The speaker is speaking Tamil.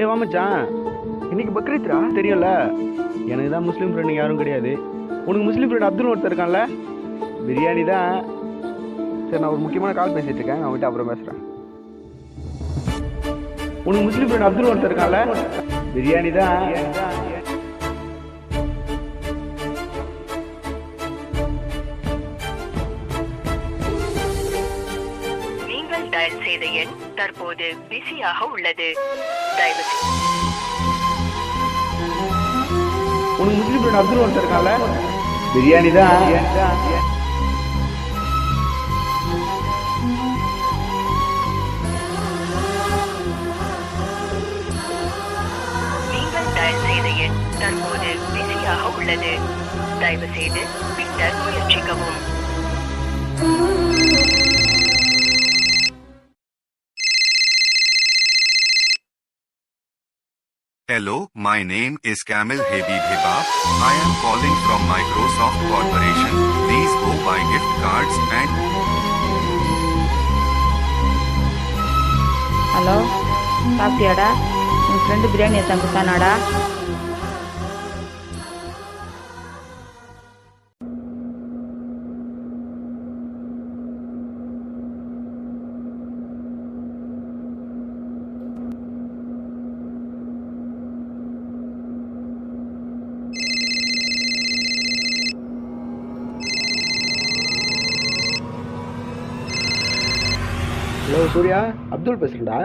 ஏய் வா மச்சான், இன்னைக்கு பக்ரீத்ரா தெரியும்ல. எனக்கு தான் முஸ்லீம் ஃப்ரெண்டு யாரும் கிடையாது. உனக்கு முஸ்லீம் ஃப்ரெண்ட் அப்துல் ஒருத்தர் இருக்கான்ல, பிரியாணி தான். சரி, நான் ஒரு முக்கியமான கால் பேசிட்டு இருக்கேன், அவன்கிட்ட அப்புறம் பேசுகிறேன். உனக்கு முஸ்லீம் ஃப்ரெண்ட் அப்துல் ஒருத்தர் இருக்கான்ல, பிரியாணி தான். நீங்கள் டயல் செய்த எண் தற்போது பிஸியாக உள்ளது. தயவு உனக்கு முஸ்லீம் ஃப்ரெண்ட் அப்துல் ஒருத்தர் இருக்கான்ல, பிரியாணி தான். நீங்கள் டயல் செய்த எண் தற்போது பிஸியாக உள்ளது. தயவு செய்து பின்னர் முயற்சிக்கவும். Hello, my name is Kamil Habib Hibab. I am calling from Microsoft Corporation. Please go buy gift cards and... hello, சாப்பிட்டியாடா? உன் ஃப்ரெண்டு பிரியாணி எடுத்து கொடுத்தானாடா? ஹலோ சூர்யா, அப்துல் பேசுறேன்டா.